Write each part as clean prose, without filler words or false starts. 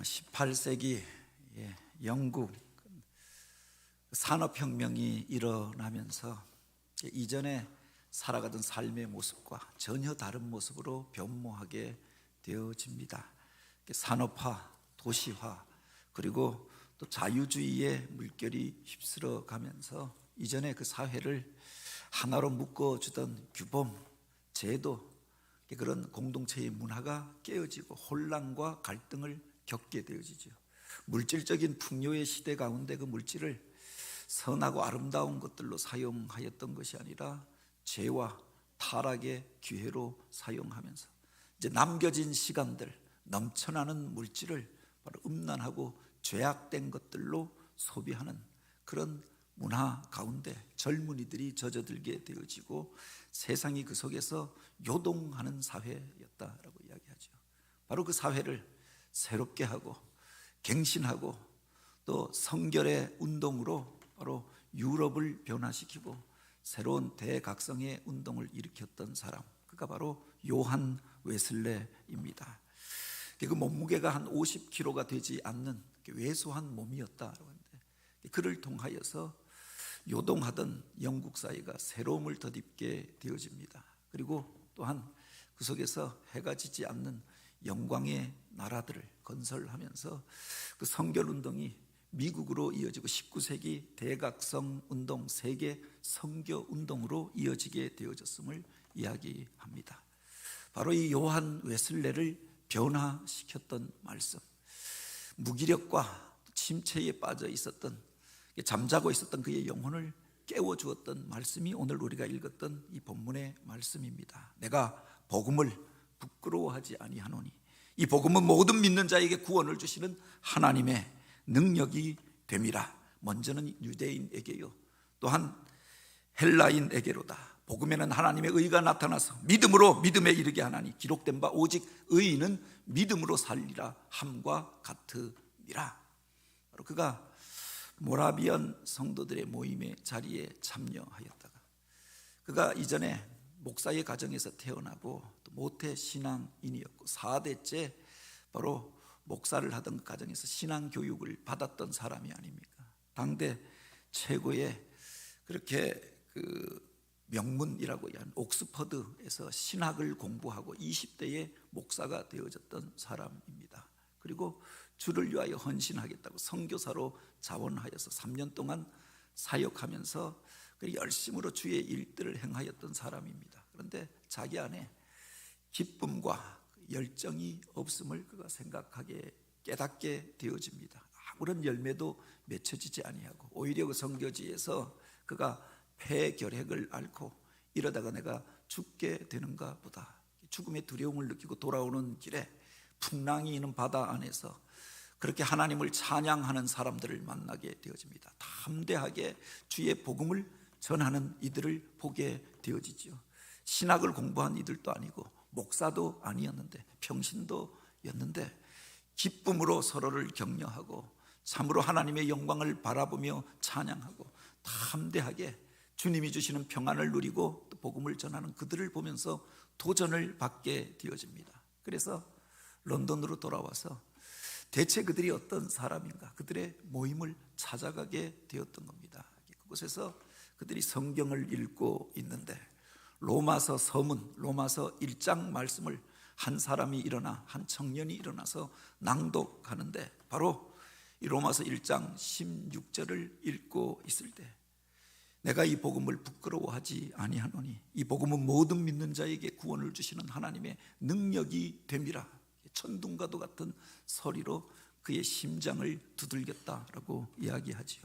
18세기 영국 산업혁명이 일어나면서 이전에 살아가던 삶의 모습과 전혀 다른 모습으로 변모하게 되어집니다. 산업화, 도시화, 그리고 또 자유주의의 물결이 휩쓸어 가면서 이전에 그 사회를 하나로 묶어주던 규범, 제도, 그런 공동체의 문화가 깨어지고 혼란과 갈등을 겪게 되어지죠. 물질적인 풍요의 시대 가운데 그 물질을 선하고 아름다운 것들로 사용하였던 것이 아니라 죄와 타락의 기회로 사용하면서 이제 남겨진 시간들, 넘쳐나는 물질을 바로 음란하고 죄악된 것들로 소비하는 그런 문화 가운데 젊은이들이 젖어들게 되어지고 세상이 그 속에서 요동하는 사회였다라고 이야기하죠. 바로 그 사회를 새롭게 하고 갱신하고 또 성결의 운동으로 바로 유럽을 변화시키고 새로운 대각성의 운동을 일으켰던 사람, 그가 바로 요한 웨슬레입니다. 그 몸무게가 한 50kg가 되지 않는 왜소한 몸이었다라고 하는데, 그를 통하여서 요동하던 영국 사회가 새로움을 덧입게 되어집니다. 그리고 또한 그 속에서 해가 지지 않는 영광의 나라들을 건설하면서 그 성결운동이 미국으로 이어지고 19세기 대각성 운동, 세계 선교 운동으로 이어지게 되어졌음을 이야기합니다. 바로 이 요한 웨슬레를 변화시켰던 말씀, 무기력과 침체에 빠져 있었던, 잠자고 있었던 그의 영혼을 깨워주었던 말씀이 오늘 우리가 읽었던 이 본문의 말씀입니다. 내가 복음을 부끄러워하지 아니하노니, 이 복음은 모든 믿는 자에게 구원을 주시는 하나님의 능력이 됨이라. 먼저는 유대인에게요, 또한 헬라인에게로다. 복음에는 하나님의 의가 나타나서 믿음으로 믿음에 이르게 하나니 기록된 바 오직 의인은 믿음으로 살리라 함과 같으니라. 바로 그가 모라비안 성도들의 모임의 자리에 참여하였다가, 그가 이전에 목사의 가정에서 태어나고 또 모태 신앙인이었고 4대째 바로 목사를 하던 가정에서 신앙 교육을 받았던 사람이 아닙니까? 당대 최고의 그렇게 그 명문이라고 하는 옥스퍼드에서 신학을 공부하고 20대에 목사가 되어졌던 사람입니다. 그리고 주를 위하여 헌신하겠다고 선교사로 자원하여서 3년 동안 사역하면서 열심으로 주의 일들을 행하였던 사람입니다. 그런데 자기 안에 기쁨과 열정이 없음을 그가 생각하게 깨닫게 되어집니다. 아무런 열매도 맺혀지지 아니하고 오히려 그 선교지에서 그가 폐결핵을 앓고 이러다가 내가 죽게 되는가 보다, 죽음의 두려움을 느끼고 돌아오는 길에 풍랑이 있는 바다 안에서 그렇게 하나님을 찬양하는 사람들을 만나게 되어집니다. 담대하게 주의 복음을 전하는 이들을 보게 되어지죠. 신학을 공부한 이들도 아니고 목사도 아니었는데 평신도였는데 기쁨으로 서로를 격려하고 참으로 하나님의 영광을 바라보며 찬양하고 담대하게 주님이 주시는 평안을 누리고 또 복음을 전하는 그들을 보면서 도전을 받게 되어집니다. 그래서 런던으로 돌아와서 대체 그들이 어떤 사람인가, 그들의 모임을 찾아가게 되었던 겁니다. 그곳에서 그들이 성경을 읽고 있는데 로마서 서문, 로마서 1장 말씀을 한 사람이 일어나, 한 청년이 일어나서 낭독하는데 바로 이 로마서 1장 16절을 읽고 있을 때, 내가 이 복음을 부끄러워하지 아니하노니 이 복음은 모든 믿는 자에게 구원을 주시는 하나님의 능력이 됨이라. 천둥과도 같은 소리로 그의 심장을 두들겼다라고 이야기하지요.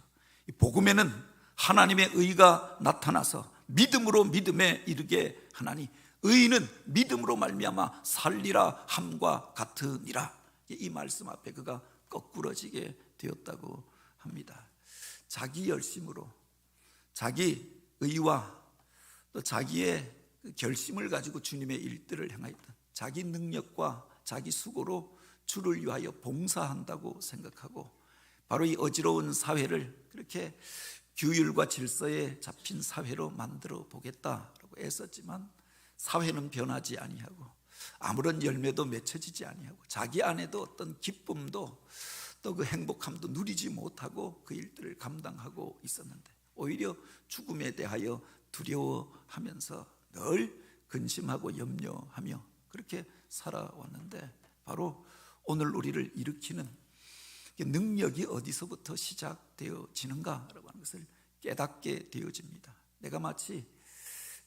이 복음에는 하나님의 의가 나타나서 믿음으로 믿음에 이르게 하나니 의인은 믿음으로 말미암아 살리라 함과 같으니라. 이 말씀 앞에 그가 거꾸러지게 되었다고 합니다. 자기 열심으로, 자기 의와 또 자기의 결심을 가지고 주님의 일들을 행하였던, 자기 능력과 자기 수고로 주를 위하여 봉사한다고 생각하고 바로 이 어지러운 사회를 그렇게 규율과 질서에 잡힌 사회로 만들어 보겠다라고 애썼지만 사회는 변하지 아니하고 아무런 열매도 맺혀지지 아니하고 자기 안에도 어떤 기쁨도 또 그 행복함도 누리지 못하고 그 일들을 감당하고 있었는데 오히려 죽음에 대하여 두려워하면서 늘 근심하고 염려하며 그렇게 살아왔는데 바로 오늘 우리를 일으키는 능력이 어디서부터 시작되어지는가라고 하는 것을 깨닫게 되어집니다. 내가 마치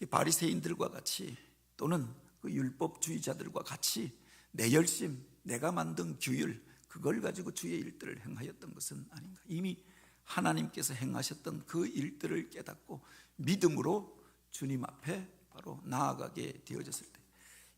바리새인들과 같이 또는 그 율법주의자들과 같이 내 열심, 내가 만든 규율 그걸 가지고 주의 일들을 행하였던 것은 아닌가. 이미 하나님께서 행하셨던 그 일들을 깨닫고 믿음으로 주님 앞에 바로 나아가게 되어졌을 때,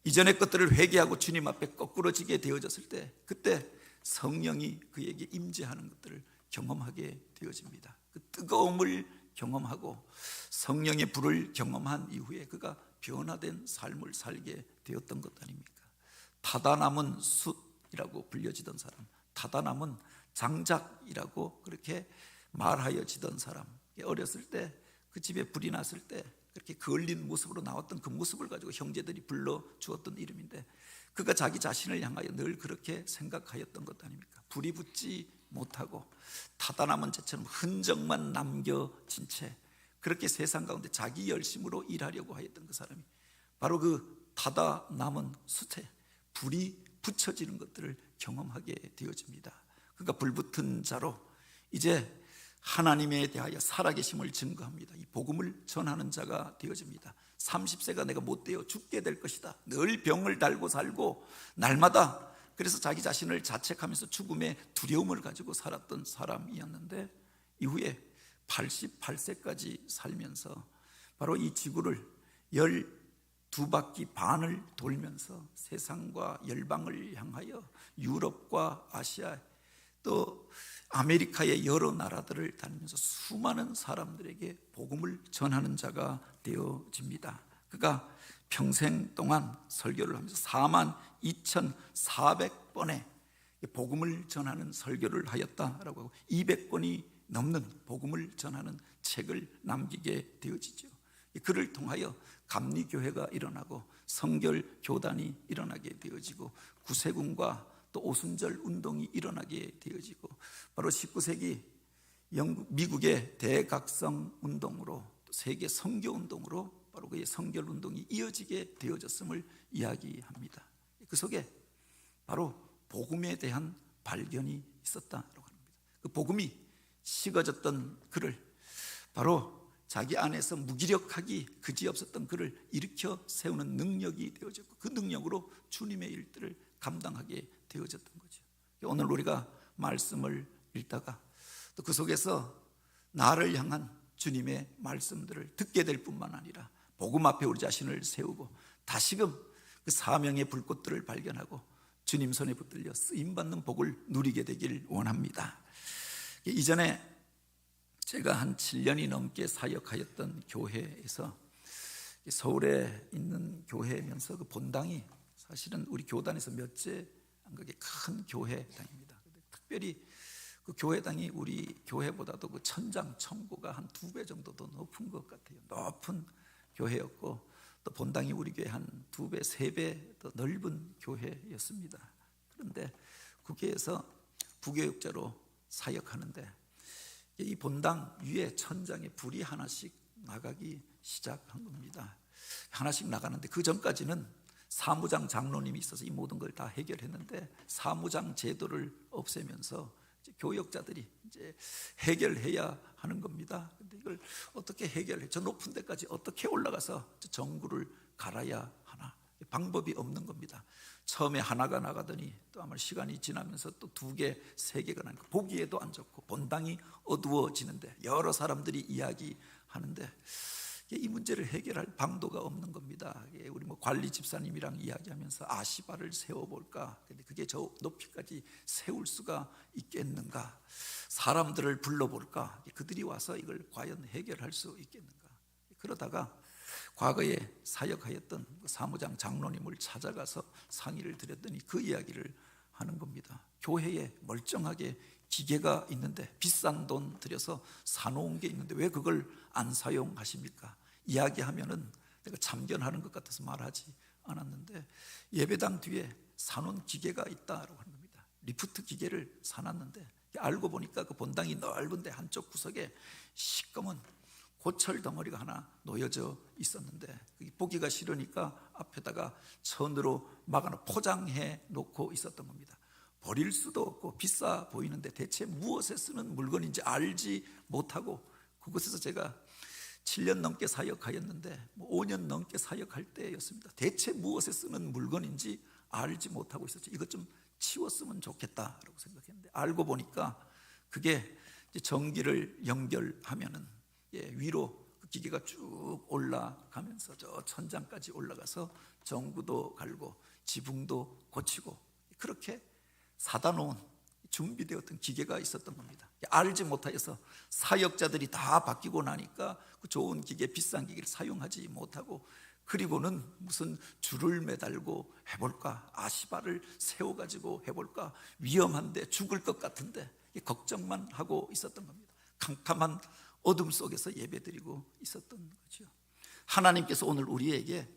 이전의 것들을 회개하고 주님 앞에 거꾸러지게 되어졌을 때, 그때 성령이 그에게 임재하는 것들을 경험하게 되어집니다. 그 뜨거움을 경험하고 성령의 불을 경험한 이후에 그가 변화된 삶을 살게 되었던 것 아닙니까? 타다남은 숫이라고 불려지던 사람, 타다남은 장작이라고 그렇게 말하여지던 사람, 어렸을 때 그 집에 불이 났을 때 그렇게 거울린 모습으로 나왔던 그 모습을 가지고 형제들이 불러주었던 이름인데, 그가 자기 자신을 향하여 늘 그렇게 생각하였던 것 아닙니까? 불이 붙지 못하고 타다남은 재처럼 흔적만 남겨진 채 그렇게 세상 가운데 자기 열심으로 일하려고 하였던 그 사람이 바로 그 타다남은 숫에 불이 붙여지는 것들을 경험하게 되어집니다. 그가 불붙은 자로 이제 하나님에 대하여 살아계심을 증거합니다. 이 복음을 전하는 자가 되어집니다. 30세가 내가 못되어 죽게 될 것이다. 늘 병을 달고 살고 날마다 그래서 자기 자신을 자책하면서 죽음의 두려움을 가지고 살았던 사람이었는데, 이후에 88세까지 살면서 바로 이 지구를 12바퀴 반을 돌면서 세상과 열방을 향하여 유럽과 아시아 또 아메리카의 여러 나라들을 다니면서 수많은 사람들에게 복음을 전하는 자가 되어집니다. 그가 평생 동안 설교를 하면서 42,400번의 복음을 전하는 설교를 하였다라고 하고 200권이 넘는 복음을 전하는 책을 남기게 되어지죠. 그를 통하여 감리교회가 일어나고 성결교단이 일어나게 되어지고 구세군과 또 오순절 운동이 일어나게 되어지고 바로 19세기 미국의 대각성 운동으로 또 세계 선교 운동으로 바로 그의 성결 운동이 이어지게 되어졌음을 이야기합니다. 그 속에 바로 복음에 대한 발견이 있었다라고 합니다. 그 복음이 식어졌던 그를 바로 자기 안에서 무기력하기 그지없었던 그를 일으켜 세우는 능력이 되어졌고 그 능력으로 주님의 일들을 감당하게 되어졌던 거죠. 오늘 우리가 말씀을 읽다가 또 그 속에서 나를 향한 주님의 말씀들을 듣게 될 뿐만 아니라 복음 앞에 우리 자신을 세우고 다시금 그 사명의 불꽃들을 발견하고 주님 손에 붙들려 쓰임받는 복을 누리게 되길 원합니다. 이전에 제가 한 7년이 넘게 사역하였던 교회에서 서울에 있는 교회면서 그 본당이 사실은 우리 교단에서 몇째 안 그게 큰 교회당입니다. 특별히 그 교회당이 우리 교회보다도 그 천장 천고가 한 2배 정도 더 높은 것 같아요. 높은 교회였고 또 본당이 우리 교회 한 2배, 3배 더 넓은 교회였습니다. 그런데 국회에서 부교육자로 사역하는데 이 본당 위에 천장에 불이 하나씩 나가기 시작한 겁니다. 하나씩 나가는데 그 전까지는 사무장 장로님이 있어서 이 모든 걸 다 해결했는데 사무장 제도를 없애면서 이제 교역자들이 이제 해결해야 하는 겁니다. 근데 이걸 어떻게 해결해? 저 높은 데까지 어떻게 올라가서 전구를 갈아야 하나? 방법이 없는 겁니다. 처음에 하나가 나가더니 또 아마 시간이 지나면서 또 2개, 3개가 나니까 보기에도 안 좋고 본당이 어두워지는데 여러 사람들이 이야기하는데 이 문제를 해결할 방도가 없는 겁니다. 우리 관리 집사님이랑 이야기하면서 아시바를 세워볼까? 근데 그게 저 높이까지 세울 수가 있겠는가? 사람들을 불러볼까? 그들이 와서 이걸 과연 해결할 수 있겠는가? 그러다가 과거에 사역하였던 사무장 장로님을 찾아가서 상의를 드렸더니 그 이야기를 하는 겁니다. 교회에 멀쩡하게 기계가 있는데 비싼 돈 들여서 사놓은 게 있는데 왜 그걸 안 사용하십니까? 이야기하면은 내가 참견하는 것 같아서 말하지 않았는데 예배당 뒤에 사놓은 기계가 있다라고 하는 겁니다. 리프트 기계를 사놨는데 알고 보니까 그 본당이 넓은데 한쪽 구석에 시꺼먼 고철 덩어리가 하나 놓여져 있었는데 보기가 싫으니까 앞에다가 천으로 막아놓고 포장해 놓고 있었던 겁니다. 버릴 수도 없고 비싸 보이는데 대체 무엇에 쓰는 물건인지 알지 못하고 그곳에서 제가 7년 넘게 사역하였는데 5년 넘게 사역할 때였습니다. 대체 무엇에 쓰는 물건인지 알지 못하고 있었죠. 이것 좀 치웠으면 좋겠다라고 생각했는데 알고 보니까 그게 전기를 연결하면은 위로 그 기계가 쭉 올라가면서 저 천장까지 올라가서 전구도 갈고 지붕도 고치고 그렇게 사다 놓은 준비되었던 기계가 있었던 겁니다. 알지 못하여서 사역자들이 다 바뀌고 나니까 그 좋은 기계, 비싼 기계를 사용하지 못하고 그리고는 무슨 줄을 매달고 해볼까, 아시바를 세워가지고 해볼까, 위험한데 죽을 것 같은데 걱정만 하고 있었던 겁니다. 캄캄한 어둠 속에서 예배드리고 있었던 거죠. 하나님께서 오늘 우리에게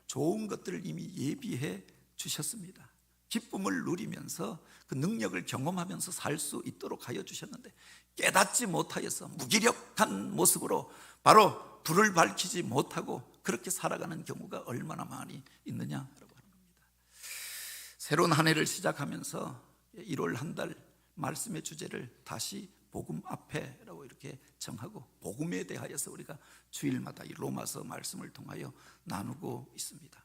좋은 것들을 이미 예비해 주셨습니다. 기쁨을 누리면서 그 능력을 경험하면서 살 수 있도록 하여 주셨는데 깨닫지 못하여서 무기력한 모습으로 바로 불을 밝히지 못하고 그렇게 살아가는 경우가 얼마나 많이 있느냐라고 하는 겁니다. 새로운 한 해를 시작하면서 1월 한 달 말씀의 주제를 다시 복음 앞에라고 이렇게 정하고 복음에 대하여서 우리가 주일마다 이 로마서 말씀을 통하여 나누고 있습니다.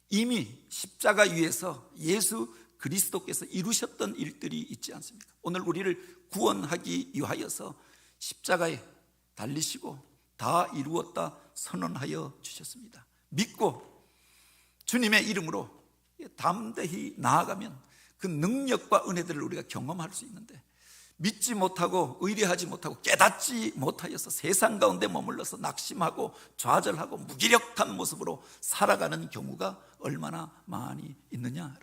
이미 십자가 위에서 예수 그리스도께서 이루셨던 일들이 있지 않습니까? 오늘 우리를 구원하기 위하여서 십자가에 달리시고 다 이루었다 선언하여 주셨습니다. 믿고 주님의 이름으로 담대히 나아가면 그 능력과 은혜들을 우리가 경험할 수 있는데 믿지 못하고 의뢰하지 못하고 깨닫지 못하여서 세상 가운데 머물러서 낙심하고 좌절하고 무기력한 모습으로 살아가는 경우가 얼마나 많이 있느냐.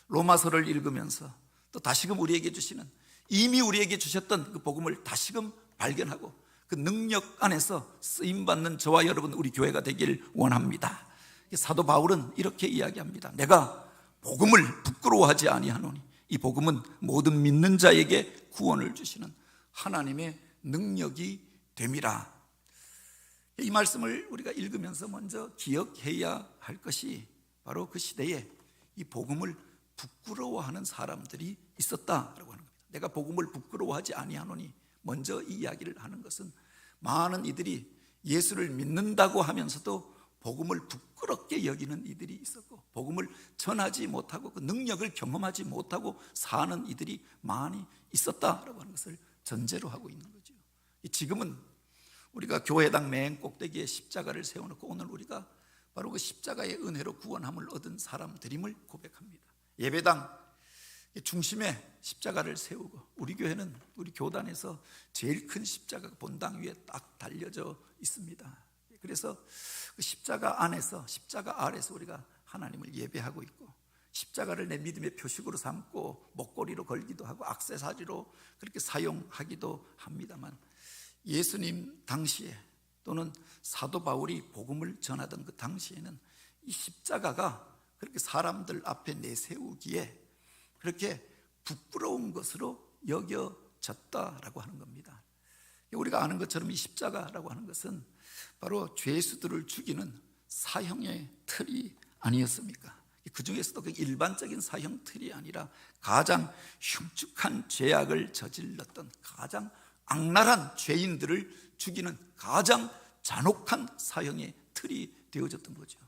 로마서를 읽으면서 또 다시금 우리에게 주시는 이미 우리에게 주셨던 그 복음을 다시금 발견하고 그 능력 안에서 쓰임받는 저와 여러분 우리 교회가 되길 원합니다. 사도 바울은 이렇게 이야기합니다. 내가 복음을 부끄러워하지 아니하노니 이 복음은 모든 믿는 자에게 구원을 주시는 하나님의 능력이 됨이라. 이 말씀을 우리가 읽으면서 먼저 기억해야 할 것이 바로 그 시대에 이 복음을 부끄러워하는 사람들이 있었다라고 하는 겁니다. 내가 복음을 부끄러워하지 아니하노니 먼저 이 이야기를 하는 것은 많은 이들이 예수를 믿는다고 하면서도 복음을 부끄럽게 여기는 이들이 있었고 복음을 전하지 못하고 그 능력을 경험하지 못하고 사는 이들이 많이 있었다라고 하는 것을 전제로 하고 있는 거죠. 지금은 우리가 교회당 맨 꼭대기에 십자가를 세워놓고 오늘 우리가 바로 그 십자가의 은혜로 구원함을 얻은 사람들임을 고백합니다. 예배당 중심에 십자가를 세우고 우리 교회는 우리 교단에서 제일 큰 십자가가 본당 위에 딱 달려져 있습니다. 그래서 그 십자가 안에서 십자가 아래서 우리가 하나님을 예배하고 있고 십자가를 내 믿음의 표식으로 삼고 목걸이로 걸기도 하고 액세서리로 그렇게 사용하기도 합니다만 예수님 당시에 또는 사도 바울이 복음을 전하던 그 당시에는 이 십자가가 그렇게 사람들 앞에 내세우기에 그렇게 부끄러운 것으로 여겨졌다라고 하는 겁니다. 우리가 아는 것처럼 이 십자가라고 하는 것은 바로 죄수들을 죽이는 사형의 틀이 아니었습니까? 그 중에서도 그 일반적인 사형 틀이 아니라 가장 흉측한 죄악을 저질렀던 가장 악랄한 죄인들을 죽이는 가장 잔혹한 사형의 틀이 되어졌던 거죠.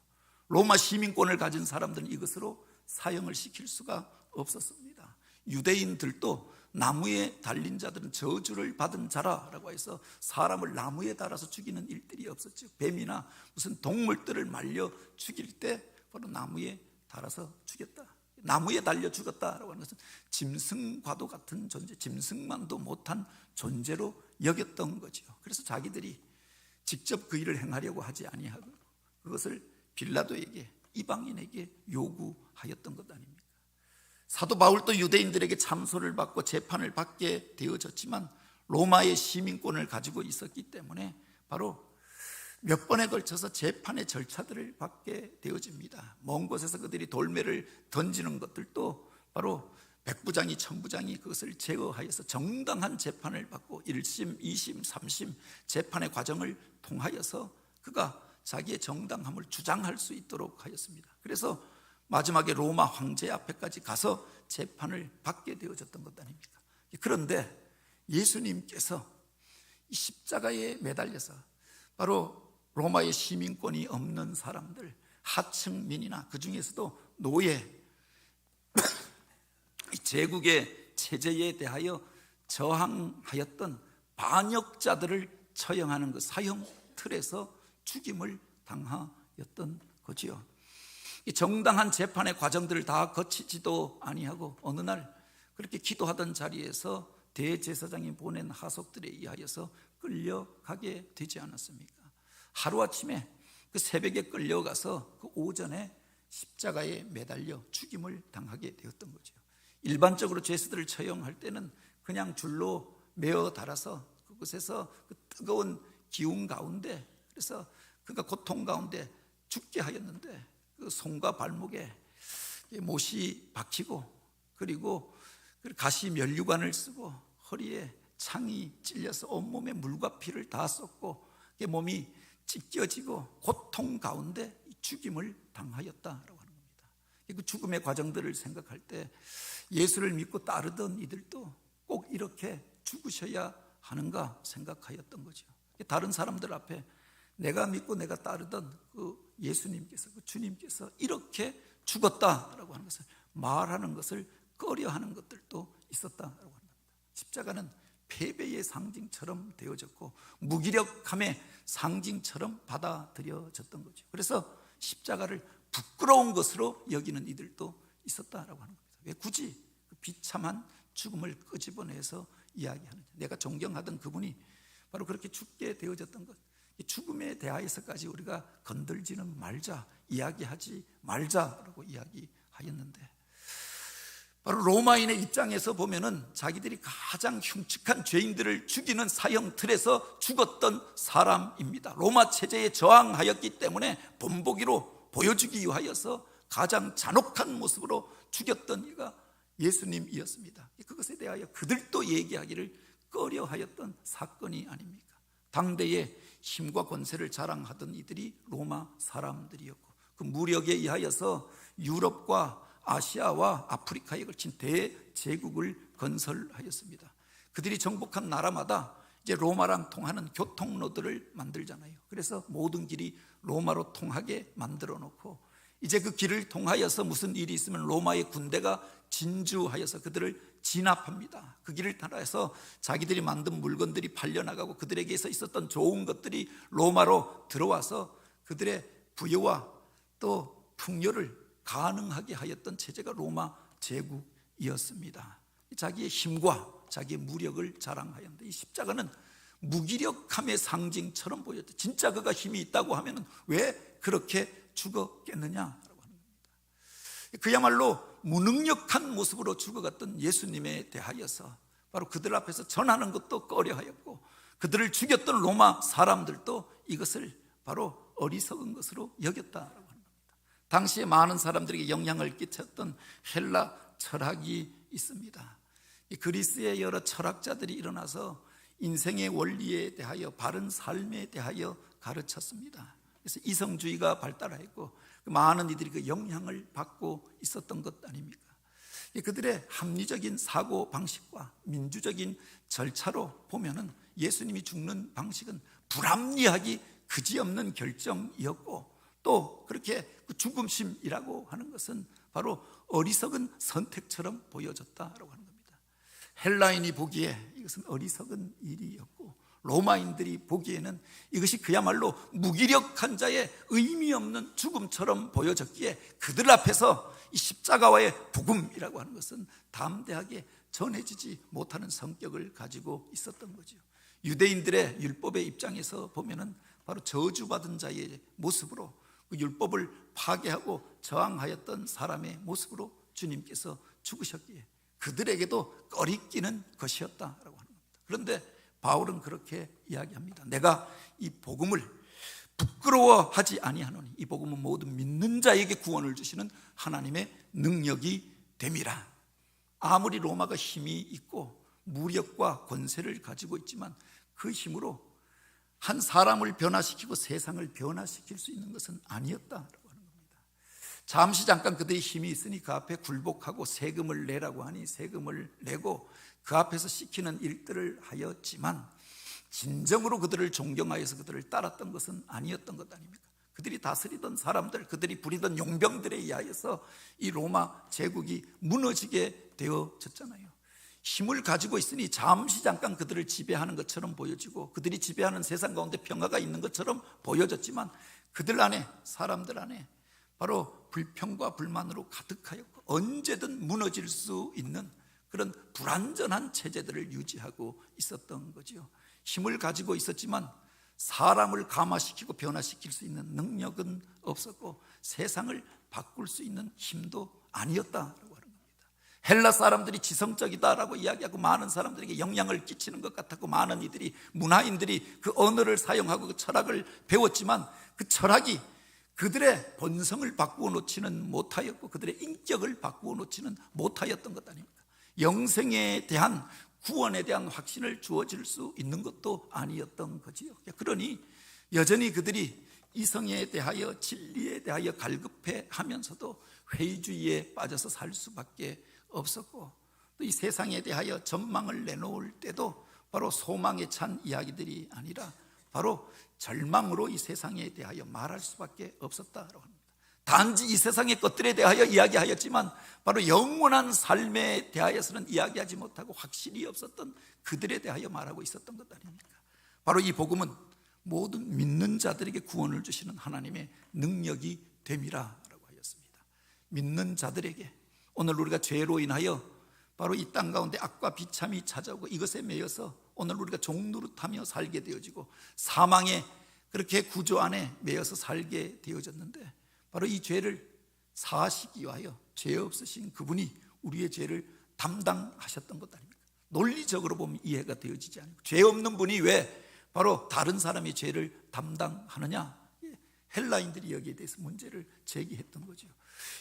로마 시민권을 가진 사람들은 이것으로 사형을 시킬 수가 없었습니다. 유대인들도 나무에 달린 자들은 저주를 받은 자라라고 해서 사람을 나무에 달아서 죽이는 일들이 없었죠. 뱀이나 무슨 동물들을 말려 죽일 때 바로 나무에 달아서 죽였다. 나무에 달려 죽었다라고 하는 것은 짐승과도 같은 존재, 짐승만도 못한 존재로 여겼던 거죠. 그래서 자기들이 직접 그 일을 행하려고 하지 아니하고 그것을 빌라도에게 이방인에게 요구하였던 것 아닙니까? 사도 바울도 유대인들에게 참소를 받고 재판을 받게 되어졌지만 로마의 시민권을 가지고 있었기 때문에 바로 몇 번에 걸쳐서 재판의 절차들을 받게 되어집니다. 먼 곳에서 그들이 돌매를 던지는 것들도 바로 백부장이 천부장이 그것을 제어하여서 정당한 재판을 받고 1심, 2심, 3심 재판의 과정을 통하여서 그가 자기의 정당함을 주장할 수 있도록 하였습니다. 그래서 마지막에 로마 황제 앞에까지 가서 재판을 받게 되어졌던 것 아닙니까? 그런데 예수님께서 이 십자가에 매달려서 바로 로마의 시민권이 없는 사람들, 하층민이나 그 중에서도 노예, 제국의 체제에 대하여 저항하였던 반역자들을 처형하는 그 사형 틀에서 죽임을 당하였던 거지요. 이 정당한 재판의 과정들을 다 거치지도 아니하고 어느 날 그렇게 기도하던 자리에서 대제사장이 보낸 하속들에 의하여서 끌려가게 되지 않았습니까? 하루아침에 그 새벽에 끌려가서 그 오전에 십자가에 매달려 죽임을 당하게 되었던 거죠. 일반적으로 죄수들을 처형할 때는 그냥 줄로 매어 달아서 그곳에서 그 뜨거운 기운 가운데, 그래서 그가 고통 가운데 죽게 하였는데 그 손과 발목에 못이 박히고 그리고 가시 면류관을 쓰고 허리에 창이 찔려서 온몸에 물과 피를 다 쏟고 몸이 찢겨지고 고통 가운데 죽임을 당하였다라고 하는 겁니다. 그 죽음의 과정들을 생각할 때 예수를 믿고 따르던 이들도 꼭 이렇게 죽으셔야 하는가 생각하였던 거죠. 다른 사람들 앞에 내가 믿고 내가 따르던 그 예수님께서, 그 주님께서 이렇게 죽었다라고 하는 것을 말하는 것을 꺼려하는 것들도 있었다라고 합니다. 십자가는 패배의 상징처럼 되어졌고 무기력함의 상징처럼 받아들여졌던 거죠. 그래서 십자가를 부끄러운 것으로 여기는 이들도 있었다라고 하는 겁니다. 왜 굳이 그 비참한 죽음을 끄집어내서 이야기하느냐. 내가 존경하던 그분이 바로 그렇게 죽게 되어졌던 것, 죽음에 대하여서까지 우리가 건들지는 말자, 이야기하지 말자라고 이야기하였는데, 바로 로마인의 입장에서 보면은 자기들이 가장 흉측한 죄인들을 죽이는 사형 틀에서 죽었던 사람입니다. 로마 체제에 저항하였기 때문에 본보기로 보여주기 위하여서 가장 잔혹한 모습으로 죽였던 이가 예수님이었습니다. 그것에 대하여 그들도 얘기하기를 꺼려하였던 사건이 아닙니까? 당대에 힘과 권세를 자랑하던 이들이 로마 사람들이었고 그 무력에 의하여서 유럽과 아시아와 아프리카에 걸친 대제국을 건설하였습니다. 그들이 정복한 나라마다 이제 로마랑 통하는 교통로들을 만들잖아요. 그래서 모든 길이 로마로 통하게 만들어 놓고 이제 그 길을 통하여서 무슨 일이 있으면 로마의 군대가 진주하여서 그들을 진압합니다. 그 길을 따라서 자기들이 만든 물건들이 팔려나가고 그들에게서 있었던 좋은 것들이 로마로 들어와서 그들의 부여와 또 풍요를 가능하게 하였던 체제가 로마 제국이었습니다. 자기의 힘과 자기의 무력을 자랑하였는데 이 십자가는 무기력함의 상징처럼 보였죠. 진짜 그가 힘이 있다고 하면 왜 그렇게 죽었겠느냐라고 하는 겁니다. 그야말로 무능력한 모습으로 죽어갔던 예수님에 대하여서 바로 그들 앞에서 전하는 것도 꺼려하였고 그들을 죽였던 로마 사람들도 이것을 바로 어리석은 것으로 여겼다라고 하는 겁니다. 당시에 많은 사람들에게 영향을 끼쳤던 헬라 철학이 있습니다. 이 그리스의 여러 철학자들이 일어나서 인생의 원리에 대하여 바른 삶에 대하여 가르쳤습니다. 그래서 이성주의가 발달하였고 많은 이들이 그 영향을 받고 있었던 것 아닙니까? 그들의 합리적인 사고 방식과 민주적인 절차로 보면은 예수님이 죽는 방식은 불합리하기 그지없는 결정이었고 또 그렇게 그 죽음심이라고 하는 것은 바로 어리석은 선택처럼 보여졌다라고 하는 겁니다. 헬라인이 보기에 이것은 어리석은 일이었고 로마인들이 보기에는 이것이 그야말로 무기력한 자의 의미 없는 죽음처럼 보여졌기에 그들 앞에서 이 십자가와의 복음이라고 하는 것은 담대하게 전해지지 못하는 성격을 가지고 있었던 거죠. 유대인들의 율법의 입장에서 보면은 바로 저주받은 자의 모습으로 그 율법을 파괴하고 저항하였던 사람의 모습으로 주님께서 죽으셨기에 그들에게도 꺼리끼는 것이었다라고 하는 겁니다. 그런데 바울은 그렇게 이야기합니다. 내가 이 복음을 부끄러워하지 아니하노니 이 복음은 모든 믿는 자에게 구원을 주시는 하나님의 능력이 됨이라. 아무리 로마가 힘이 있고 무력과 권세를 가지고 있지만 그 힘으로 한 사람을 변화시키고 세상을 변화시킬 수 있는 것은 아니었다라고 하는 겁니다. 잠시 잠깐 그들의 힘이 있으니 그 앞에 굴복하고 세금을 내라고 하니 세금을 내고 그 앞에서 시키는 일들을 하였지만 진정으로 그들을 존경하여서 그들을 따랐던 것은 아니었던 것 아닙니까? 그들이 다스리던 사람들, 그들이 부리던 용병들에 의하여서 이 로마 제국이 무너지게 되어졌잖아요. 힘을 가지고 있으니 잠시 잠깐 그들을 지배하는 것처럼 보여지고 그들이 지배하는 세상 가운데 평화가 있는 것처럼 보여졌지만 그들 안에, 사람들 안에 바로 불평과 불만으로 가득하였고 언제든 무너질 수 있는 그런 불완전한 체제들을 유지하고 있었던 거죠. 힘을 가지고 있었지만 사람을 감화시키고 변화시킬 수 있는 능력은 없었고 세상을 바꿀 수 있는 힘도 아니었다라고 하는 겁니다. 헬라 사람들이 지성적이다라고 이야기하고 많은 사람들에게 영향을 끼치는 것 같았고 많은 이들이 문화인들이 그 언어를 사용하고 그 철학을 배웠지만 그 철학이 그들의 본성을 바꾸어 놓지는 못하였고 그들의 인격을 바꾸어 놓지는 못하였던 것 아닙니까? 영생에 대한 구원에 대한 확신을 주어질 수 있는 것도 아니었던 거지요. 그러니 여전히 그들이 이성에 대하여 진리에 대하여 갈급해 하면서도 회의주의에 빠져서 살 수밖에 없었고 또 이 세상에 대하여 전망을 내놓을 때도 바로 소망에 찬 이야기들이 아니라 바로 절망으로 이 세상에 대하여 말할 수밖에 없었다라고 합니다. 단지 이 세상의 것들에 대하여 이야기하였지만 바로 영원한 삶에 대하여서는 이야기하지 못하고 확신이 없었던 그들에 대하여 말하고 있었던 것 아닙니까? 바로 이 복음은 모든 믿는 자들에게 구원을 주시는 하나님의 능력이 됨이라고 하였습니다. 믿는 자들에게 오늘 우리가 죄로 인하여 바로 이 땅 가운데 악과 비참이 찾아오고 이것에 매여서 오늘 우리가 종노릇하며 살게 되어지고 사망의 그렇게 구조 안에 매여서 살게 되어졌는데 바로 이 죄를 사하시기 위하여 죄 없으신 그분이 우리의 죄를 담당하셨던 것 아닙니까? 논리적으로 보면 이해가 되어지지 않고 죄 없는 분이 왜 바로 다른 사람의 죄를 담당하느냐? 헬라인들이 여기에 대해서 문제를 제기했던 거죠.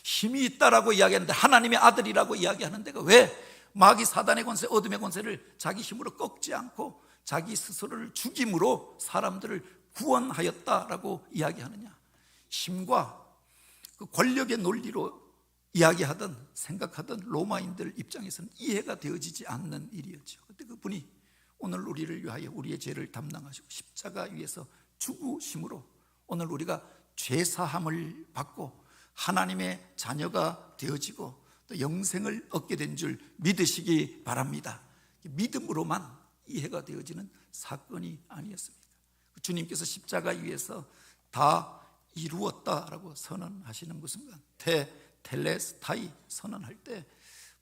힘이 있다라고 이야기하는데 하나님의 아들이라고 이야기하는 데가 왜 마귀 사단의 권세, 어둠의 권세를 자기 힘으로 꺾지 않고 자기 스스로를 죽임으로 사람들을 구원하였다라고 이야기하느냐? 힘과 그 권력의 논리로 이야기하던 생각하던 로마인들 입장에서는 이해가 되어지지 않는 일이었죠. 그런데 그분이 오늘 우리를 위하여 우리의 죄를 담당하시고 십자가 위에서 죽으심으로 오늘 우리가 죄사함을 받고 하나님의 자녀가 되어지고 또 영생을 얻게 된 줄 믿으시기 바랍니다. 믿음으로만 이해가 되어지는 사건이 아니었습니다. 주님께서 십자가 위에서 다 이루었다라고 선언하시는 그 순간 텔레스타이 선언할 때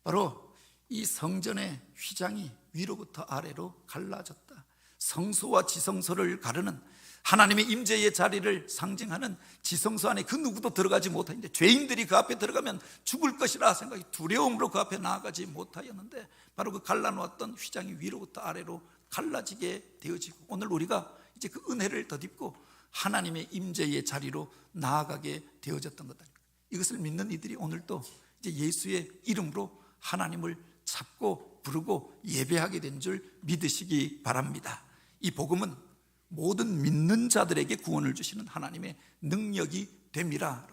바로 이 성전의 휘장이 위로부터 아래로 갈라졌다. 성소와 지성소를 가르는 하나님의 임재의 자리를 상징하는 지성소 안에 그 누구도 들어가지 못하는데 죄인들이 그 앞에 들어가면 죽을 것이라 생각이 두려움으로 그 앞에 나아가지 못하였는데 바로 그 갈라놓았던 휘장이 위로부터 아래로 갈라지게 되어지고 오늘 우리가 이제 그 은혜를 덧입고 하나님의 임재의 자리로 나아가게 되어졌던 것 아닙니까? 이것을 믿는 이들이 오늘도 이제 예수의 이름으로 하나님을 찾고 부르고 예배하게 된 줄 믿으시기 바랍니다. 이 복음은 모든 믿는 자들에게 구원을 주시는 하나님의 능력이 됨이라.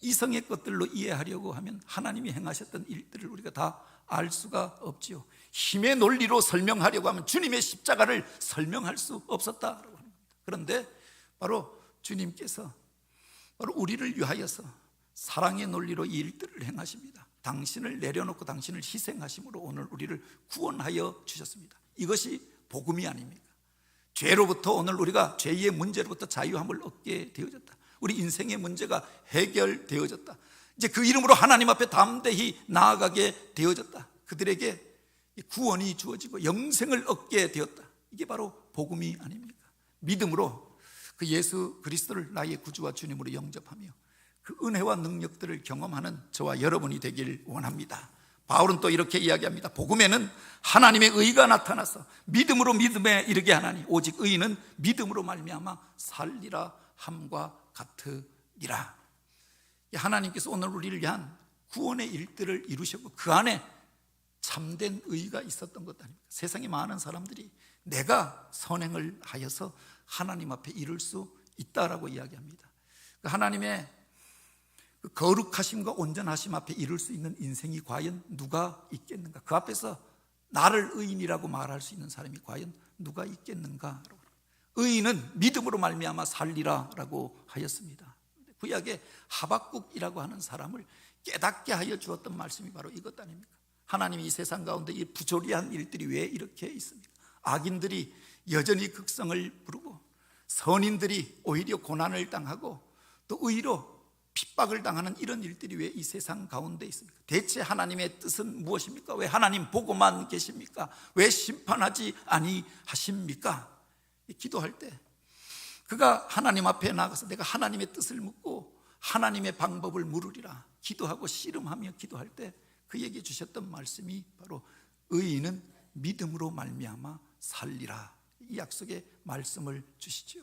이성의 것들로 이해하려고 하면 하나님이 행하셨던 일들을 우리가 다 알 수가 없지요. 힘의 논리로 설명하려고 하면 주님의 십자가를 설명할 수 없었다라고 합니다. 그런데 바로 주님께서 바로 우리를 위하여서 사랑의 논리로 이 일들을 행하십니다. 당신을 내려놓고 당신을 희생하심으로 오늘 우리를 구원하여 주셨습니다. 이것이 복음이 아닙니까? 죄로부터 오늘 우리가 죄의 문제로부터 자유함을 얻게 되어졌다. 우리 인생의 문제가 해결되어졌다. 이제 그 이름으로 하나님 앞에 담대히 나아가게 되어졌다. 그들에게 구원이 주어지고 영생을 얻게 되었다. 이게 바로 복음이 아닙니까? 믿음으로 그 예수 그리스도를 나의 구주와 주님으로 영접하며 그 은혜와 능력들을 경험하는 저와 여러분이 되길 원합니다. 바울은 또 이렇게 이야기합니다. 복음에는 하나님의 의가 나타나서 믿음으로 믿음에 이르게 하나니 오직 의인은 믿음으로 말미암아 살리라 함과 같으리라. 하나님께서 오늘 우리를 위한 구원의 일들을 이루셨고 그 안에 참된 의가 있었던 것 아닙니까? 세상에 많은 사람들이 내가 선행을 하여서 하나님 앞에 이를 수 있다라고 이야기합니다. 하나님의 그 거룩하심과 온전하심 앞에 이룰 수 있는 인생이 과연 누가 있겠는가? 그 앞에서 나를 의인이라고 말할 수 있는 사람이 과연 누가 있겠는가? 의인은 믿음으로 말미암아 살리라라고 하였습니다. 구약에 하박국이라고 하는 사람을 깨닫게 하여 주었던 말씀이 바로 이것 아닙니까? 하나님이 이 세상 가운데 이 부조리한 일들이 왜 이렇게 있습니까? 악인들이 여전히 극성을 부르고 선인들이 오히려 고난을 당하고 또 의로 핍박을 당하는 이런 일들이 왜 이 세상 가운데 있습니까? 대체 하나님의 뜻은 무엇입니까? 왜 하나님 보고만 계십니까? 왜 심판하지 아니하십니까? 기도할 때 그가 하나님 앞에 나가서 내가 하나님의 뜻을 묻고 하나님의 방법을 물으리라 기도하고 씨름하며 기도할 때 그에게 주셨던 말씀이 바로 의인은 믿음으로 말미암아 살리라. 이 약속의 말씀을 주시죠.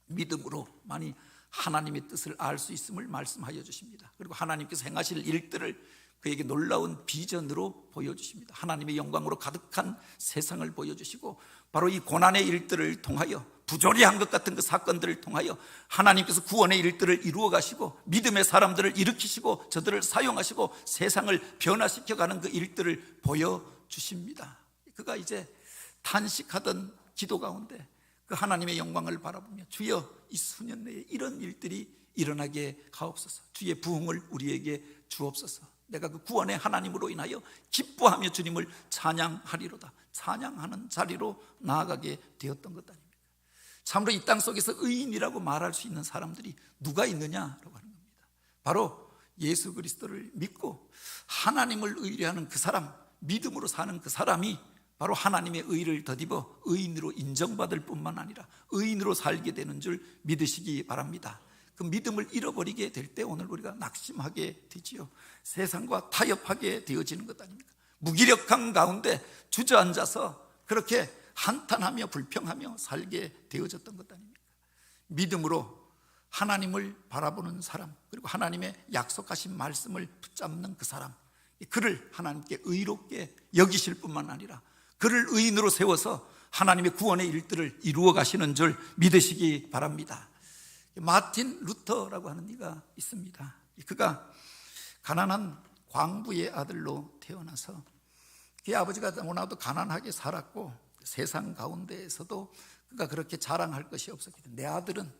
믿음으로 많이 하나님의 뜻을 알 수 있음을 말씀하여 주십니다. 그리고 하나님께서 행하실 일들을 그에게 놀라운 비전으로 보여주십니다. 하나님의 영광으로 가득한 세상을 보여주시고 바로 이 고난의 일들을 통하여 부조리한 것 같은 그 사건들을 통하여 하나님께서 구원의 일들을 이루어 가시고 믿음의 사람들을 일으키시고 저들을 사용하시고 세상을 변화시켜가는 그 일들을 보여주십니다. 그가 이제 탄식하던 기도 가운데 그 하나님의 영광을 바라보며 주여 이 수년 내에 이런 일들이 일어나게 하옵소서. 주의 부흥을 우리에게 주옵소서. 내가 그 구원의 하나님으로 인하여 기뻐하며 주님을 찬양하리로다. 찬양하는 자리로 나아가게 되었던 것 아닙니까? 참으로 이 땅 속에서 의인이라고 말할 수 있는 사람들이 누가 있느냐라고 하는 겁니다. 바로 예수 그리스도를 믿고 하나님을 의뢰하는 그 사람, 믿음으로 사는 그 사람이 바로 하나님의 의를 덧입어 의인으로 인정받을 뿐만 아니라 의인으로 살게 되는 줄 믿으시기 바랍니다. 그 믿음을 잃어버리게 될 때 오늘 우리가 낙심하게 되지요. 세상과 타협하게 되어지는 것 아닙니까? 무기력한 가운데 주저앉아서 그렇게 한탄하며 불평하며 살게 되어졌던 것 아닙니까? 믿음으로 하나님을 바라보는 사람, 그리고 하나님의 약속하신 말씀을 붙잡는 그 사람, 그를 하나님께 의롭게 여기실 뿐만 아니라 그를 의인으로 세워서 하나님의 구원의 일들을 이루어 가시는 줄 믿으시기 바랍니다. 마틴 루터라고 하는 이가 있습니다. 그가 가난한 광부의 아들로 태어나서 그의 아버지가 너무나도 가난하게 살았고 세상 가운데에서도 그가 그렇게 자랑할 것이 없었기 때문에 내 아들은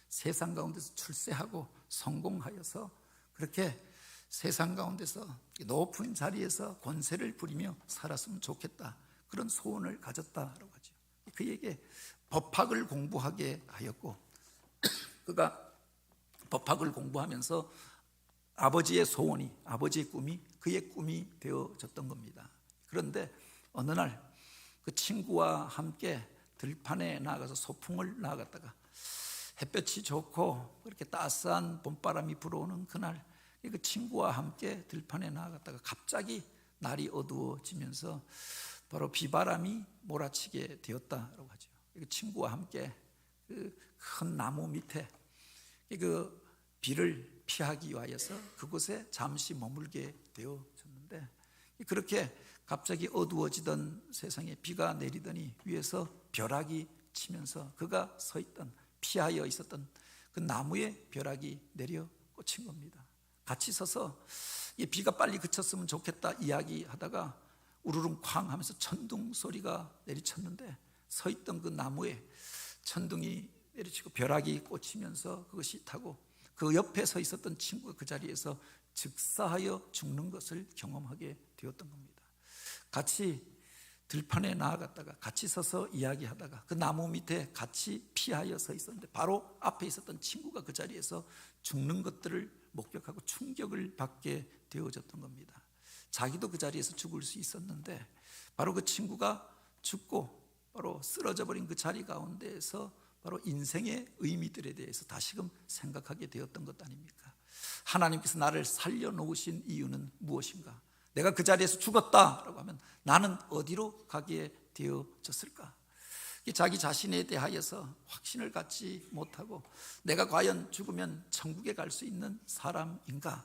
세상 가운데서 출세하고 성공하여서 그렇게 세상 가운데서 높은 자리에서 권세를 부리며 살았으면 좋겠다, 그런 소원을 가졌다라고 하죠. 그에게 법학을 공부하게 하였고 그가 법학을 공부하면서 아버지의 소원이, 아버지의 꿈이 그의 꿈이 되어졌던 겁니다. 그런데 어느 날 그 친구와 함께 들판에 나가서 소풍을 나갔다가 햇볕이 좋고 그렇게 따스한 봄바람이 불어오는 그날 그 친구와 함께 들판에 나갔다가 갑자기 날이 어두워지면서 바로 비바람이 몰아치게 되었다라고 하죠. 그 친구와 함께 그 큰 나무 밑에 그 비를 피하기 위하여서 그곳에 잠시 머물게 되어졌는데 그렇게 갑자기 어두워지던 세상에 비가 내리더니 위에서 벼락이 치면서 그가 서 있던, 피하여 있었던 그 나무에 벼락이 내려 꽂힌 겁니다. 같이 서서 이 비가 빨리 그쳤으면 좋겠다 이야기하다가 우르릉 쾅 하면서 천둥 소리가 내리쳤는데 서 있던 그 나무에 천둥이 내리치고 벼락이 꽂히면서 그것이 타고 그 옆에 서 있었던 친구가 그 자리에서 즉사하여 죽는 것을 경험하게 되었던 겁니다. 같이 들판에 나아갔다가 같이 서서 이야기하다가 그 나무 밑에 같이 피하여 서 있었는데 바로 앞에 있었던 친구가 그 자리에서 죽는 것들을 목격하고 충격을 받게 되어졌던 겁니다. 자기도 그 자리에서 죽을 수 있었는데 바로 그 친구가 죽고 바로 쓰러져 버린 그 자리 가운데에서 바로 인생의 의미들에 대해서 다시금 생각하게 되었던 것 아닙니까? 하나님께서 나를 살려놓으신 이유는 무엇인가? 내가 그 자리에서 죽었다라고 하면 나는 어디로 가게 되어졌을까? 자기 자신에 대하여서 확신을 갖지 못하고 내가 과연 죽으면 천국에 갈 수 있는 사람인가?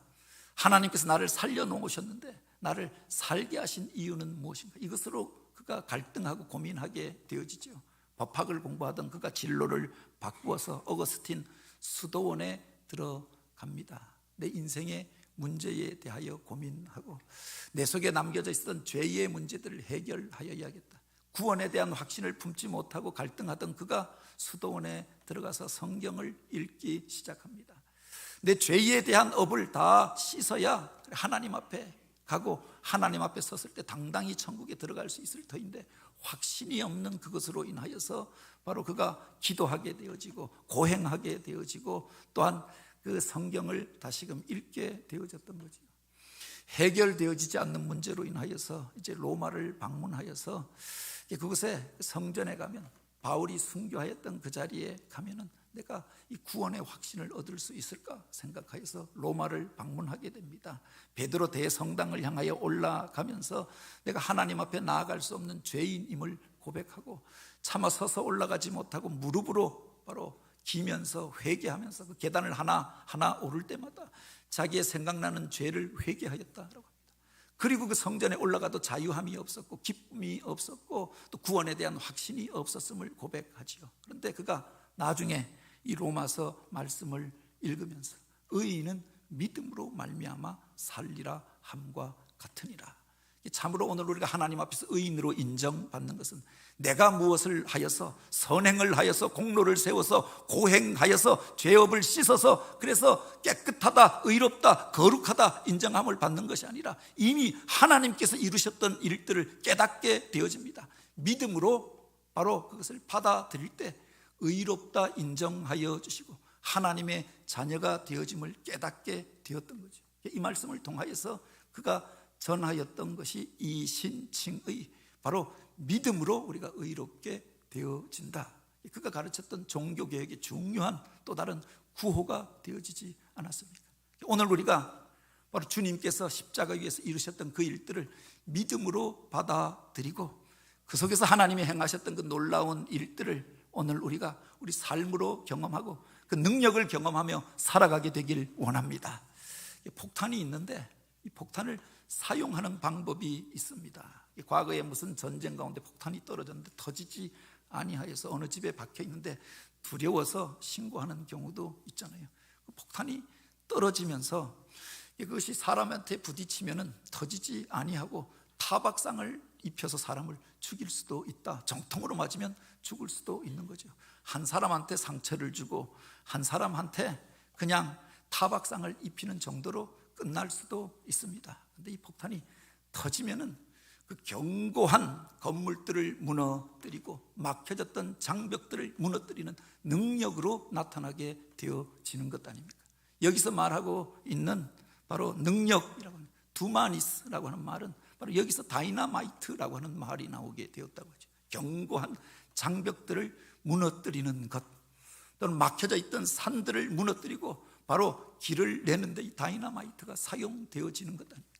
하나님께서 나를 살려놓으셨는데 나를 살게 하신 이유는 무엇인가? 이것으로 그가 갈등하고 고민하게 되어지죠. 법학을 공부하던 그가 진로를 바꾸어서 어거스틴 수도원에 들어갑니다. 내 인생의 문제에 대하여 고민하고 내 속에 남겨져 있었던 죄의 문제들을 해결하여야겠다. 구원에 대한 확신을 품지 못하고 갈등하던 그가 수도원에 들어가서 성경을 읽기 시작합니다. 내 죄에 대한 업을 다 씻어야 하나님 앞에 가고 하나님 앞에 섰을 때 당당히 천국에 들어갈 수 있을 터인데 확신이 없는 그것으로 인하여서 바로 그가 기도하게 되어지고 고행하게 되어지고 또한 그 성경을 다시금 읽게 되어졌던 거죠. 해결되어지지 않는 문제로 인하여서 이제 로마를 방문하여서 그곳에 성전에 가면 바울이 순교하였던 그 자리에 가면은 내가 이 구원의 확신을 얻을 수 있을까 생각하여서 로마를 방문하게 됩니다. 베드로 대성당을 향하여 올라가면서 내가 하나님 앞에 나아갈 수 없는 죄인임을 고백하고 차마 서서 올라가지 못하고 무릎으로 바로 기면서 회개하면서 그 계단을 하나 오를 때마다 자기의 생각나는 죄를 회개하였다라고 합니다. 그리고 그 성전에 올라가도 자유함이 없었고 기쁨이 없었고 또 구원에 대한 확신이 없었음을 고백하지요. 그런데 그가 나중에 이 로마서 말씀을 읽으면서 의인은 믿음으로 말미암아 살리라 함과 같으니라. 참으로 오늘 우리가 하나님 앞에서 의인으로 인정받는 것은 내가 무엇을 하여서 선행을 하여서 공로를 세워서 고행하여서 죄업을 씻어서 그래서 깨끗하다, 의롭다, 거룩하다 인정함을 받는 것이 아니라 이미 하나님께서 이루셨던 일들을 깨닫게 되어집니다. 믿음으로 바로 그것을 받아들일 때 의롭다 인정하여 주시고 하나님의 자녀가 되어짐을 깨닫게 되었던 거죠. 이 말씀을 통하여서 그가 전하였던 것이 이신칭의, 바로 믿음으로 우리가 의롭게 되어진다. 그가 가르쳤던 종교개혁의 중요한 또 다른 구호가 되어지지 않았습니까? 오늘 우리가 바로 주님께서 십자가 위에서 이루셨던 그 일들을 믿음으로 받아들이고 그 속에서 하나님이 행하셨던 그 놀라운 일들을 오늘 우리가 우리 삶으로 경험하고 그 능력을 경험하며 살아가게 되길 원합니다. 폭탄이 있는데 이 폭탄을 사용하는 방법이 있습니다. 과거에 무슨 전쟁 가운데 폭탄이 떨어졌는데 터지지 아니하여서 어느 집에 박혀 있는데 두려워서 신고하는 경우도 있잖아요. 폭탄이 떨어지면서 그것이 사람한테 부딪히면은 터지지 아니하고 타박상을 입혀서 사람을 죽일 수도 있다. 정통으로 맞으면 죽을 수도 있는 거죠. 한 사람한테 상처를 주고 한 사람한테 그냥 타박상을 입히는 정도로 끝날 수도 있습니다. 그런데 이 폭탄이 터지면은 그 견고한 건물들을 무너뜨리고 막혀졌던 장벽들을 무너뜨리는 능력으로 나타나게 되어지는 것 아닙니까? 여기서 말하고 있는 바로 능력이라고 하는 두마니스라고 하는 말은 바로 여기서 다이나마이트라고 하는 말이 나오게 되었다고 하죠. 견고한 장벽들을 무너뜨리는 것, 또는 막혀져 있던 산들을 무너뜨리고 바로 길을 내는데 이 다이나마이트가 사용되어지는 것 아닙니까?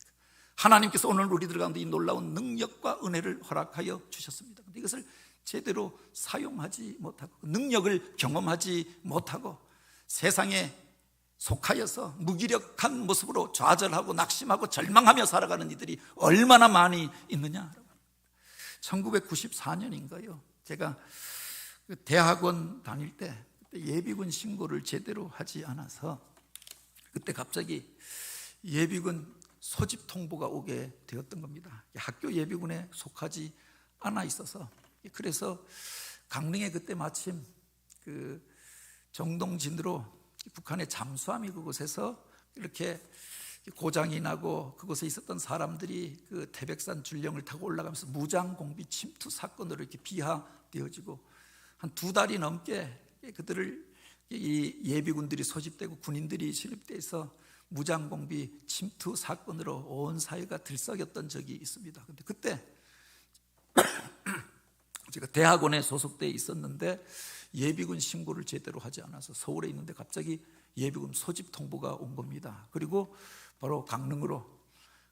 하나님께서 오늘 우리들 가운데 이 놀라운 능력과 은혜를 허락하여 주셨습니다. 그런데 이것을 제대로 사용하지 못하고 능력을 경험하지 못하고 세상에 속하여서 무기력한 모습으로 좌절하고 낙심하고 절망하며 살아가는 이들이 얼마나 많이 있느냐. 1994년인가요? 제가 대학원 다닐 때 예비군 신고를 제대로 하지 않아서 그때 갑자기 예비군 소집 통보가 오게 되었던 겁니다. 학교 예비군에 속하지 않아 있어서, 그래서 강릉에 그때 마침 그 정동진으로 북한의 잠수함이 그곳에서 이렇게 고장이 나고 그곳에 있었던 사람들이 그 태백산 줄령을 타고 올라가면서 무장공비 침투 사건으로 이렇게 비하되어지고 한 2달이 넘게 그들을 이 예비군들이 소집되고 군인들이 진입돼서 무장공비 침투 사건으로 온 사회가 들썩였던 적이 있습니다. 근데 그때 제가 대학원에 소속돼 있었는데 예비군 신고를 제대로 하지 않아서 서울에 있는데 갑자기 예비군 소집 통보가 온 겁니다. 그리고 바로 강릉으로,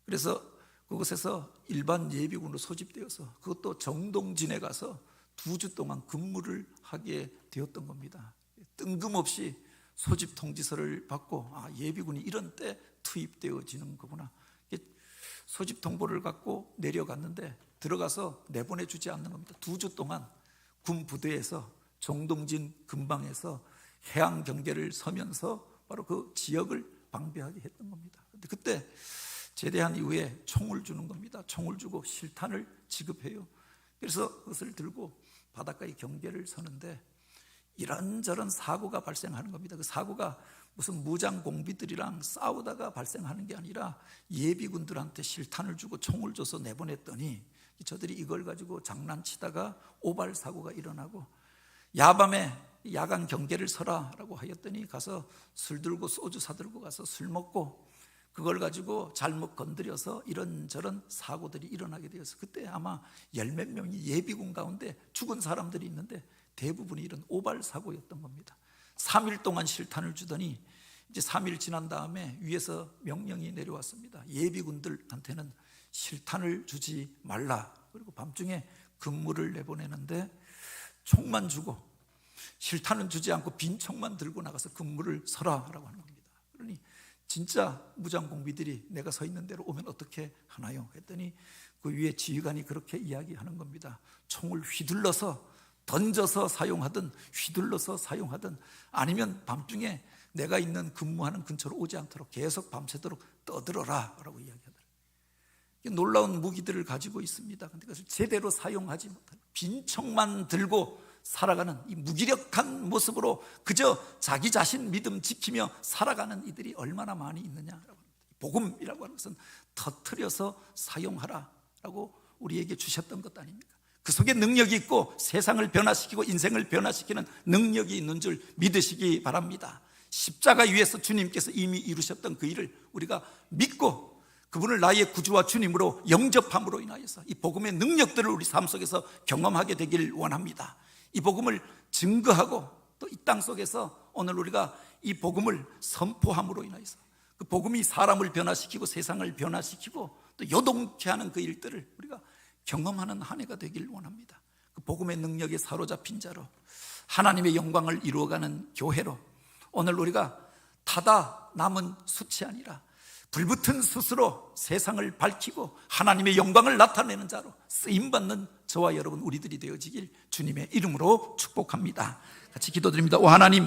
그래서 그곳에서 일반 예비군으로 소집되어서 그것도 정동진에 가서 2주 동안 근무를 하게 되었던 겁니다. 뜬금없이 소집 통지서를 받고 예비군이 이런 때 투입되어지는 거구나. 소집 통보를 갖고 내려갔는데 들어가서 내보내주지 않는 겁니다. 2주 동안 군 부대에서 정동진 근방에서 해양 경계를 서면서 바로 그 지역을 방비하게 했던 겁니다. 근데 그때 제대한 이후에 총을 주는 겁니다. 총을 주고 실탄을 지급해요. 그래서 그것을 들고 바닷가의 경계를 서는데 이런저런 사고가 발생하는 겁니다. 그 사고가 무슨 무장 공비들이랑 싸우다가 발생하는 게 아니라 예비군들한테 실탄을 주고 총을 줘서 내보냈더니 저들이 이걸 가지고 장난치다가 오발 사고가 일어나고 야밤에 야간 경계를 서라라고 하였더니 가서 술 들고 소주 사들고 가서 술 먹고 그걸 가지고 잘못 건드려서 이런저런 사고들이 일어나게 되어서 그때 아마 10몇 명이 예비군 가운데 죽은 사람들이 있는데 대부분이 이런 오발 사고였던 겁니다. 3일 동안 실탄을 주더니 이제 3일 지난 다음에 위에서 명령이 내려왔습니다. 예비군들한테는 실탄을 주지 말라. 그리고 밤중에 근무를 내보내는데 총만 주고 실탄은 주지 않고 빈 총만 들고 나가서 근무를 서라라고 하는 겁니다. 그러니 진짜 무장공비들이 내가 서 있는 대로 오면 어떻게 하나요? 했더니 그 위에 지휘관이 그렇게 이야기하는 겁니다. 총을 휘둘러서 던져서 사용하든 휘둘러서 사용하든 아니면 밤중에 내가 있는 근무하는 근처로 오지 않도록 계속 밤새도록 떠들어라 라고 이야기하더라고요. 놀라운 무기들을 가지고 있습니다. 그런데 그것을 제대로 사용하지 못하는 빈 총만 들고 살아가는 이 무기력한 모습으로 그저 자기 자신 믿음 지키며 살아가는 이들이 얼마나 많이 있느냐라고 합니다. 복음이라고 하는 것은 터뜨려서 사용하라라고 우리에게 주셨던 것 아닙니까? 그 속에 능력이 있고 세상을 변화시키고 인생을 변화시키는 능력이 있는 줄 믿으시기 바랍니다. 십자가 위에서 주님께서 이미 이루셨던 그 일을 우리가 믿고 그분을 나의 구주와 주님으로 영접함으로 인하여서 이 복음의 능력들을 우리 삶 속에서 경험하게 되길 원합니다. 이 복음을 증거하고 또 이 땅 속에서 오늘 우리가 이 복음을 선포함으로 인하여서 그 복음이 사람을 변화시키고 세상을 변화시키고 또 요동케 하는 그 일들을 우리가 경험하는 한 해가 되길 원합니다. 그 복음의 능력에 사로잡힌 자로 하나님의 영광을 이루어가는 교회로 오늘 우리가 타다 남은 숯이 아니라 불붙은 숯으로 세상을 밝히고 하나님의 영광을 나타내는 자로 쓰임받는 저와 여러분 우리들이 되어지길 주님의 이름으로 축복합니다. 같이 기도드립니다. 오 하나님,